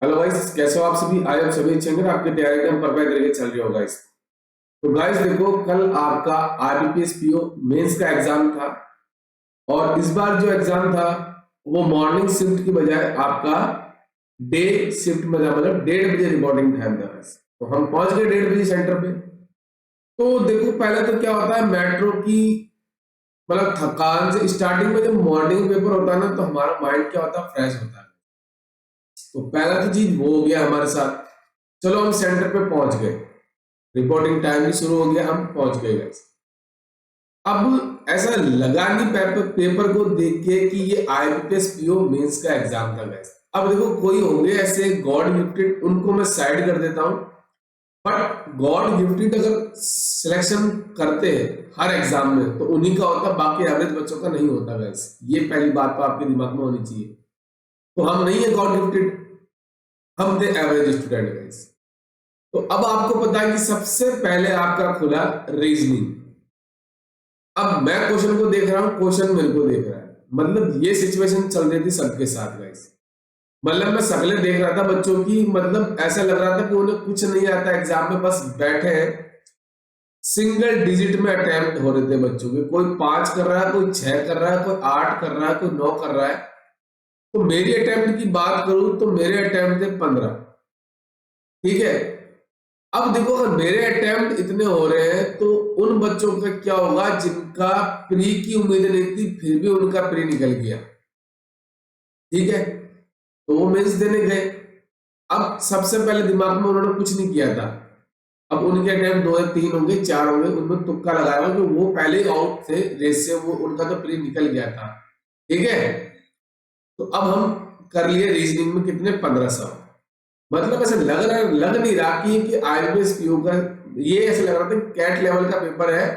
Hello guys, कैसे हो आप सभी। आई होप सभी अच्छे होंगे। आपकी तैयारी एकदम परफेक्ट तरीके से चल रही हो गाइस। तो गाइस देखो, कल आपका आईबीपीएस पीओ मेंस का एग्जाम था। और इस बार जो एग्जाम था वो मॉर्निंग शिफ्ट की बजाय आपका डे शिफ्ट में था, मतलब 1:30 बजे रिपोर्टिंग टाइम था गाइस। तो हम पहुंच गए 1:30 बजे सेंटर पे। तो देखो, पहले तो क्या होता है मेट्रो की, मतलब थकान से स्टार्टिंग में जब मॉर्निंग पेपर होता है ना, तो हमारा माइंड क्या होता है, फ्रेश होता है। तो पहला तो चीज वो हो गया हमारे साथ। चलो हम सेंटर पे पहुंच गए, रिपोर्टिंग टाइम भी शुरू हो गया, हम पहुंच गए गाइस। अब ऐसा लगा नहीं पेपर पेपर को देख के कि ये आईबीपीएस पीओ मेंस का एग्जाम था गाइस। अब देखो, कोई होंगे ऐसे गॉड गिफ्टेड, उनको मैं साइड कर देता हूँ। बट गॉड गिफ्टेड अगर सिलेक्शन करते हैं हर एग्जाम में तो उन्हीं का होता, बाकी एवरेज बच्चों का नहीं होता गाइस। ये पहली बात तो आपके दिमाग में होनी चाहिए। तो हम नहीं है गॉड गिफ्टेड, हम थे एवरेज स्टूडेंट गाइस। तो अब आपको पता है कि सबसे पहले आपका खुला रीजनिंग। अब मैं क्वेश्चन को देख रहा हूं, क्वेश्चन मेरे को देख रहा है, मतलब ये सिचुएशन चल रही थी सबके साथ गाइस। मतलब मैं शक्लें देख रहा था बच्चों की, मतलब ऐसा लग रहा था कि उन्हें कुछ नहीं आता एग्जाम में, बस बैठे हैं। सिंगल डिजिट में अटेम्प्ट हो रहे थे बच्चों के, कोई 5 कर रहा है, कोई 6 कर रहा है, कोई 8 कर रहा है, कोई 9 कर रहा है। तो मेरी अटेम्प्ट की बात करूं तो मेरे अटेम्प्ट थे 15। ठीक है। अब देखो, अगर मेरे अटेम्प्ट इतने हो रहे हैं तो उन बच्चों का क्या होगा जिनका प्री की उम्मीद नहीं थी, फिर भी उनका प्री निकल गया। ठीक है। तो वो मेंस देने गए। अब सबसे पहले दिमाग में उन्होंने कुछ नहीं किया था। अब उनके अटेम्प्ट 2 या 3 होंगे, 4 होंगे, उनमें तुक्का लगाया कि वो पहले ही आउट थे रेस से, वो उनका तो प्री निकल गया था। ठीक है। तो अब हम कर लिए रीजनिंग में कितने, 1500। मतलब ऐसे लग नहीं रहा कि आईबीपीएस पीओ का, ये ऐसे लग रहा था कैट लेवल का पेपर है।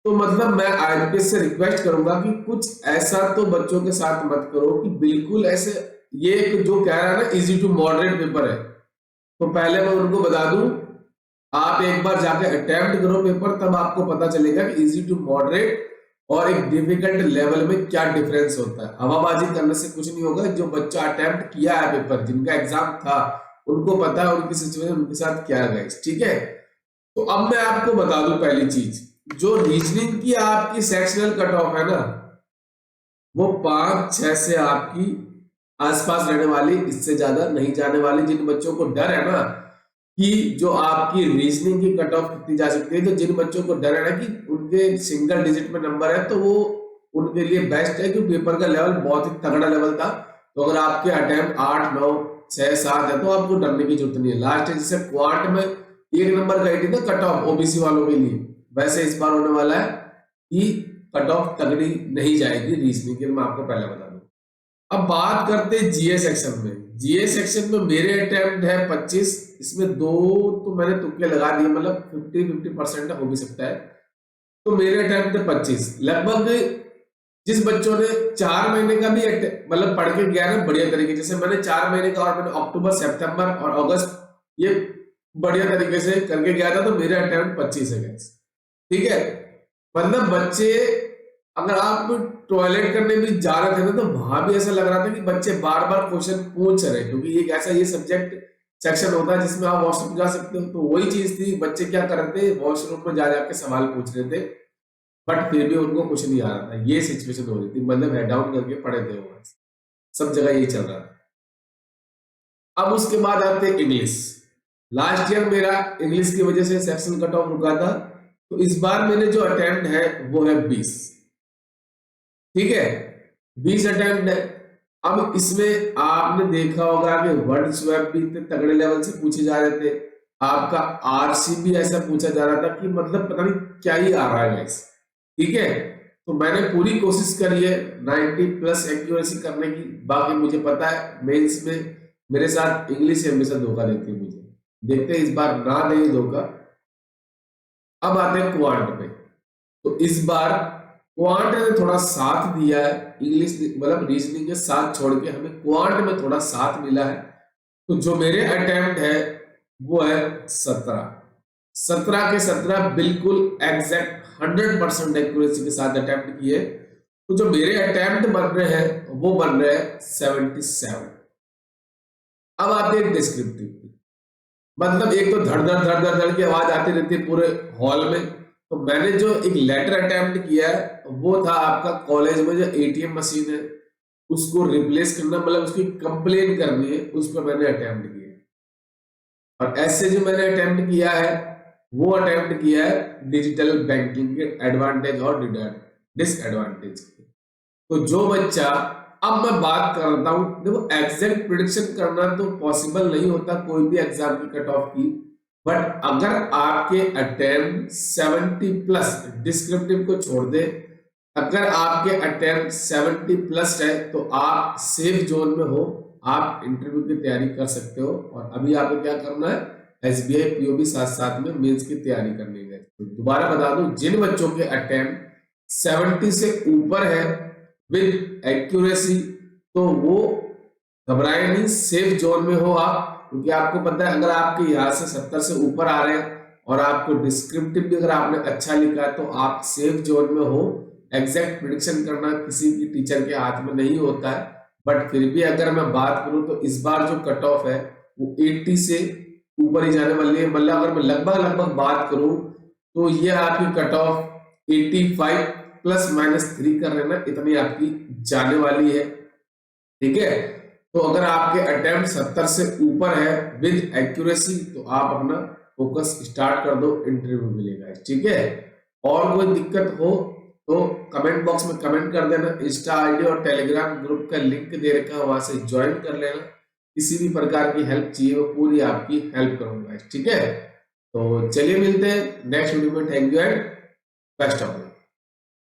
तो मतलब मैं आईबीपीएस से रिक्वेस्ट करूंगा कि कुछ ऐसा तो बच्चों के साथ मत करो कि बिल्कुल ऐसे, ये एक जो कह रहा है ना इजी टू मॉडरेट पेपर है। तो पहले मैं उनको बता दूं, आप एक बार जाके अटेम्प्ट करो पेपर, तब आपको पता चलेगा कि इजी टू मॉडरेट और एक डिफिकल्ट लेवल में क्या डिफरेंस होता है। हवाबाजी करने से कुछ नहीं होगा। जो बच्चा अटेम्प्ट किया है पेपर, जिनका एग्जाम था, उनको पता है उनकी सिचुएशन उनके साथ क्या है guys, ठीक है। तो अब मैं आपको बता दूं पहली चीज, जो रीजनिंग की आपकी सेक्शनल कट ऑफ है ना, वो 5-6 से आपकी आसपास रहने वाली, इससे ज्यादा नहीं जाने वाली। जिन बच्चों को डर है ना कि जो आपकी रीजनिंग की कट ऑफ कितनी जा सकती है, तो जिन बच्चों को डर है ना कि उनके सिंगल डिजिट में नंबर है, तो वो उनके लिए बेस्ट है कि पेपर का लेवल बहुत ही तगड़ा लेवल था। तो अगर आपके अटेम्प्ट 8, 9, 6, 7 है तो आपको डरने की जरूरत नहीं है। लास्ट जैसे क्वांट में 1 नंबर गई थी ना कट ऑफ ओबीसी वालों के लिए, वैसे इस बार होने वाला है कि कट ऑफ तगड़ी नहीं जाएगी रीजनिंग की, मैं आपको पहले बता दूं। अब बात करते हैं जीए सेक्शन में। जीए सेक्शन में मेरे अटेम्प्ट है 25, इसमें 2 तो मैंने तुक्के लगा दिए, मतलब 50-50% हो भी सकता है। तो मेरे अटेम्प्ट है 25 लगभग। जिस बच्चों ने 4 महीने का भी मतलब पढ़ के गया ना बढ़िया तरीके, जैसे मैंने 4 महीने का, और मैंने अक्टूबर, सितंबर और अगस्त ये बढ़िया तरीके से करके गया था, तो मेरे अटेम्प्ट 25 है guys। ठीक है। मतलब बच्चे, अगर आप टॉयलेट करने भी जा रहे थे ना, तो वहां भी ऐसा लग रहा था कि बच्चे बार बार क्वेश्चन पूछ रहे, क्योंकि एक ऐसा ये सब्जेक्ट सेक्शन होता है जिसमें आप वॉशरूम जा सकते हो। तो वही चीज थी, बच्चे क्या कर रहे थे, वॉशरूम में जा जाके सवाल पूछ रहे थे, बट फिर भी उनको कुछ नहीं आ रहा था। ये सिचुएशन हो रही थी, मतलब हेड डाउन करके पढ़े थे वो, सब जगह यही चल रहा था। अब उसके बाद आते इंग्लिश। लास्ट ईयर मेरा इंग्लिश की वजह से सेक्शन कट ऑफ रुका था, तो इस बार मेरे जो अटेम्प्ट है वो है 20। ठीक है। 20 अटेम्प्ट है। अब इसमें आपने देखा होगा कि वर्ड स्वैप भी इतने तगड़े लेवल से पूछे जा रहे थे। आपका आरसी भी ऐसा पूछा जा रहा था कि मतलब पता नहीं क्या ही आ रहा है गाइस। ठीक है। तो मैंने पूरी कोशिश करी है 90+ एक्यूरेसी करने की। बाकी मुझे पता है मेंस में मेरे साथ इंग्लिश हमेशा धोखा देती है मुझे। देखते हैं इस बार ना दे धोखा। अब आते हैं क्वांट पे। तो इस बार क्वांट ने थोड़ा साथ दिया है, इंग्लिश मतलब रीजनिंग के साथ छोड़ के हमें क्वांट में थोड़ा साथ मिला है। तो जो मेरे अटेम्प्ट है वो है 17। 17 के 17 बिल्कुल एग्जैक्ट 100% एक्यूरेसी के साथ अटेम्प्ट किए। तो जो मेरे अटेम्प्ट बन रहे हैं वो बन रहे हैं 77। अब आते हैं डिस्क्रिप्टिव की। मतलब एक तो धड़ धड़ धड़ धड़ धड़ की आवाज आती रहती है पूरे हॉल में। तो मैंने जो एक लेटर अटेम्प्ट किया है वो था आपका कॉलेज में जो एटीएम मशीन है उसको रिप्लेस करना, मतलब उसकी कंप्लेन करनी है, उस पर मैंने अटेम्प्ट किया है। और ऐसे जो मैंने अटेम्प्ट किया है वो अटेम्प्ट किया है डिजिटल बैंकिंग के एडवांटेज और डिसएडवांटेज के। तो जो बच्चा, अब मैं बात करता हूं, देखो एग्जैक्ट प्रिडिक्शन करना तो पॉसिबल नहीं होता कोई भी एग्जाम की कट ऑफ की, बट अगर आपके अटेम्प्ट 70 प्लस, डिस्क्रिप्टिव को छोड़ दे, अगर आपके अटेम्प्ट 70 प्लस है तो आप सेफ जोन में हो, आप इंटरव्यू की तैयारी कर सकते हो। और अभी आपको क्या करना है, एसबीआई पीओबी साथ साथ में मेंस की तैयारी करनी है। तो दोबारा बता दूं, जिन बच्चों के अटेम्प्ट 70 से ऊपर है विद एक्यूरेसी, तो वो घबराए नहीं, सेफ जोन में हो आप, क्योंकि आपको पता है अगर आपके यहाँ से 70 से ऊपर आ रहे हैं और आपको डिस्क्रिप्टिव भी अगर आपने अच्छा लिखा है तो आप सेफ जोन में हो। एग्जैक्ट प्रिडिक्शन करना किसी भी टीचर के हाथ में नहीं होता है, बट फिर भी अगर मैं बात करूं तो इस बार जो कट ऑफ है वो 80 से ऊपर ही जाने वाली है। मतलब अगर मैं लगभग बात करूं तो ये आपकी कट ऑफ 85 प्लस माइनस 3 कर लेना, इतनी आपकी जाने वाली है। ठीक है, तो अगर आपके अटेम्प्ट 70 से ऊपर है विद एक्यूरेसी तो आप अपना फोकस स्टार्ट कर दो, इंटरव्यू मिलेगा। ठीक है, और कोई दिक्कत हो तो कमेंट बॉक्स में कमेंट कर देना। इंस्टा आईडी और टेलीग्राम ग्रुप का लिंक दे रखा है, वहां से ज्वाइन कर लेना। किसी भी प्रकार की हेल्प चाहिए वो पूरी आपकी हेल्प करूंगा। ठीक है, तो चलिए मिलते हैं नेक्स्ट वीडियो में। Thank you and best of luck.